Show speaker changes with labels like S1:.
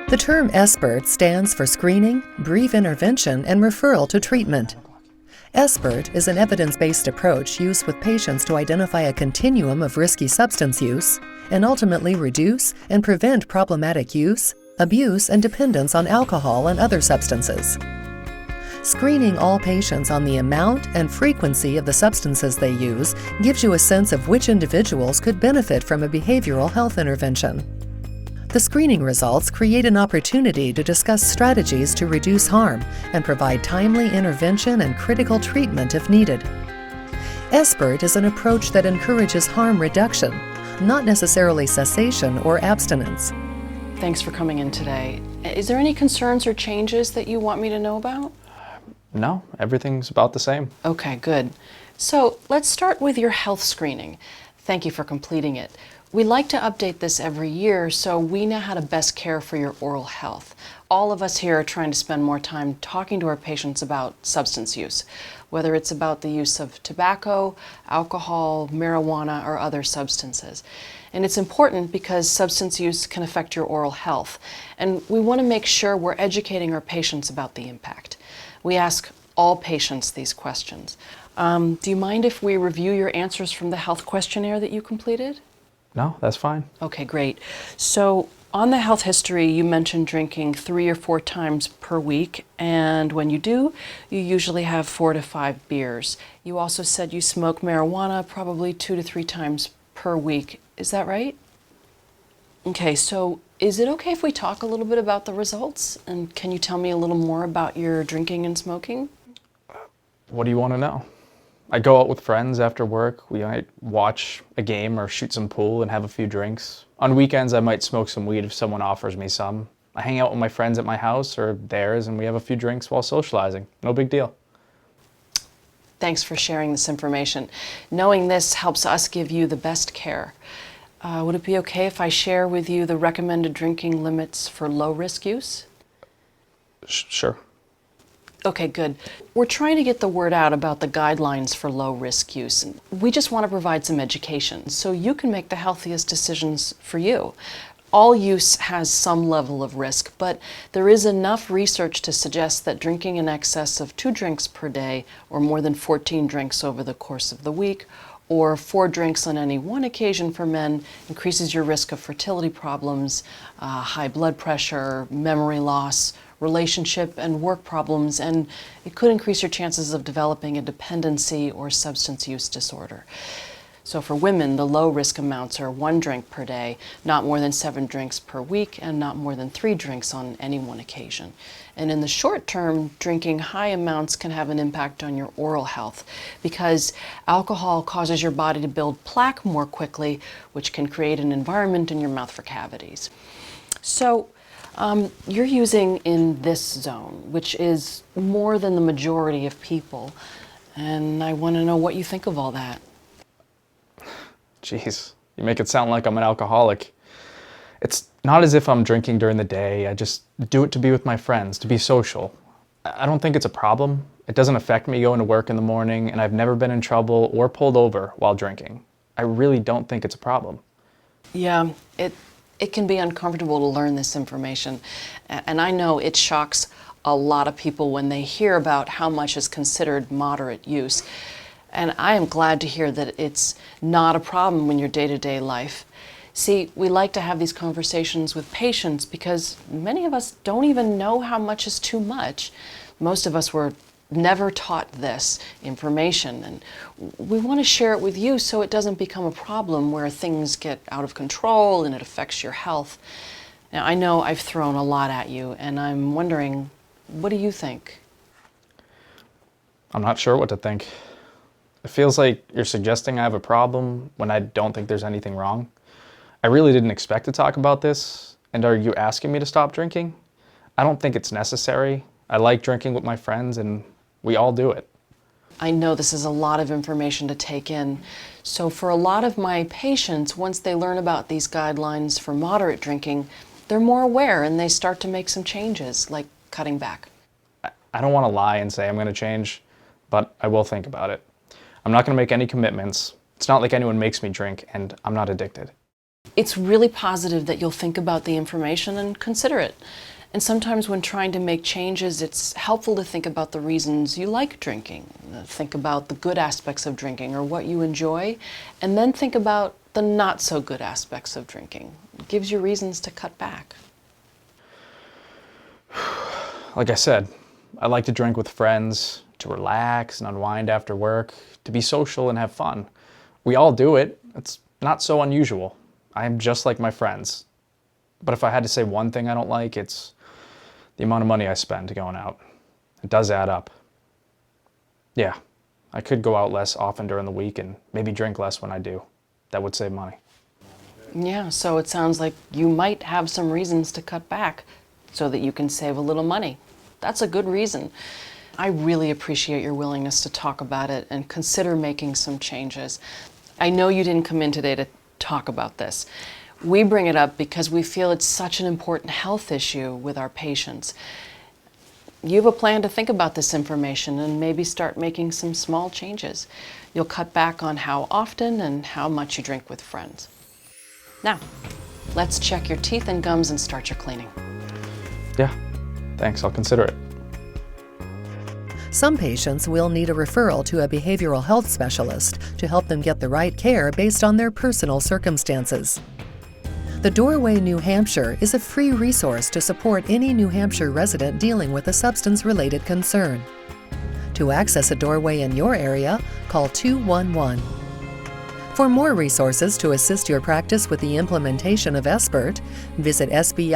S1: The term SBIRT stands for Screening, Brief Intervention, and Referral to Treatment. SBIRT is an evidence-based approach used with patients to identify a continuum of risky substance use and ultimately reduce and prevent problematic use, abuse, and dependence on alcohol and other substances. Screening all patients on the amount and frequency of the substances they use gives you a sense of which individuals could benefit from a behavioral health intervention. The screening results create an opportunity to discuss strategies to reduce harm and provide timely intervention and critical treatment if needed. SBIRT is an approach that encourages harm reduction, not necessarily cessation or abstinence.
S2: Thanks for coming in today. Is there any concerns or changes that you want me to know about?
S3: No, everything's about the same.
S2: Okay, good. So let's start with your health screening. Thank you for completing it. We like to update this every year so we know how to best care for your oral health. All of us here are trying to spend more time talking to our patients about substance use, whether it's about the use of tobacco, alcohol, marijuana, or other substances. And it's important because substance use can affect your oral health, and we want to make sure we're educating our patients about the impact. We ask all patients these questions. Do you mind if we review your answers from the health questionnaire that you completed?
S3: No, that's fine.
S2: Okay, great. So on the health history, you mentioned drinking 3 or 4 times per week, and when you do, you usually have 4 to 5 beers. You also said you smoke marijuana probably 2 to 3 times per week. Is that right? Okay, so is it okay if we talk a little bit about the results? And can you tell me a little more about your drinking and smoking?
S3: What do you want to know? I go out with friends after work. We might watch a game or shoot some pool and have a few drinks. On weekends, I might smoke some weed if someone offers me some. I hang out with my friends at my house or theirs, and we have a few drinks while socializing. No big deal.
S2: Thanks for sharing this information. Knowing this helps us give you the best care. Would it be okay if I share with you the recommended drinking limits for low-risk use?
S3: Sure.
S2: Okay, good. We're trying to get the word out about the guidelines for low-risk use. We just want to provide some education so you can make the healthiest decisions for you. All use has some level of risk, but there is enough research to suggest that drinking in excess of 2 drinks per day or more than 14 drinks over the course of the week or 4 drinks on any one occasion for men increases your risk of fertility problems, high blood pressure, memory loss, relationship and work problems, and it could increase your chances of developing a dependency or substance use disorder. So for women, the low risk amounts are 1 drink per day, not more than 7 drinks per week, and not more than 3 drinks on any one occasion. And in the short term, drinking high amounts can have an impact on your oral health because alcohol causes your body to build plaque more quickly, which can create an environment in your mouth for cavities. So you're using in this zone, which is more than the majority of people, and I want to know what you think of all that.
S3: Jeez, you make it sound like I'm an alcoholic. It's not as if I'm drinking during the day. I just do it to be with my friends, to be social. I don't think it's a problem. It doesn't affect me going to work in the morning, and I've never been in trouble or pulled over while drinking. I really don't think it's a problem.
S2: Yeah, it can be uncomfortable to learn this information, and I know it shocks a lot of people when they hear about how much is considered moderate use. And I am glad to hear that it's not a problem in your day-to-day life. See, we like to have these conversations with patients because many of us don't even know how much is too much. Most of us were never taught this information, and we want to share it with you so it doesn't become a problem where things get out of control and it affects your health. Now, I know I've thrown a lot at you, and I'm wondering, what do you think?
S3: I'm not sure what to think. It feels like you're suggesting I have a problem when I don't think there's anything wrong. I really didn't expect to talk about this, and are you asking me to stop drinking? I don't think it's necessary. I like drinking with my friends, and we all do it.
S2: I know this is a lot of information to take in. So for a lot of my patients, once they learn about these guidelines for moderate drinking, they're more aware and they start to make some changes, like cutting back.
S3: I don't want to lie and say I'm going to change, but I will think about it. I'm not going to make any commitments. It's not like anyone makes me drink, and I'm not addicted.
S2: It's really positive that you'll think about the information and consider it. And sometimes when trying to make changes, it's helpful to think about the reasons you like drinking. Think about the good aspects of drinking or what you enjoy, and then think about the not so good aspects of drinking. It gives you reasons to cut back.
S3: Like I said, I like to drink with friends, to relax and unwind after work, to be social and have fun. We all do it. It's not so unusual. I am just like my friends. But if I had to say one thing I don't like, it's the amount of money I spend going out. It does add up. Yeah, I could go out less often during the week and maybe drink less when I do. That would save money.
S2: Yeah, so it sounds like you might have some reasons to cut back so that you can save a little money. That's a good reason. I really appreciate your willingness to talk about it and consider making some changes. I know you didn't come in today to talk about this. We bring it up because we feel it's such an important health issue with our patients. You have a plan to think about this information and maybe start making some small changes. You'll cut back on how often and how much you drink with friends. Now, let's check your teeth and gums and start your cleaning.
S3: Yeah, thanks, I'll consider it.
S1: Some patients will need a referral to a behavioral health specialist to help them get the right care based on their personal circumstances. The Doorway New Hampshire is a free resource to support any New Hampshire resident dealing with a substance-related concern. To access a Doorway in your area, call 211. For more resources to assist your practice with the implementation of SBIRT, visit sbirtnh.org.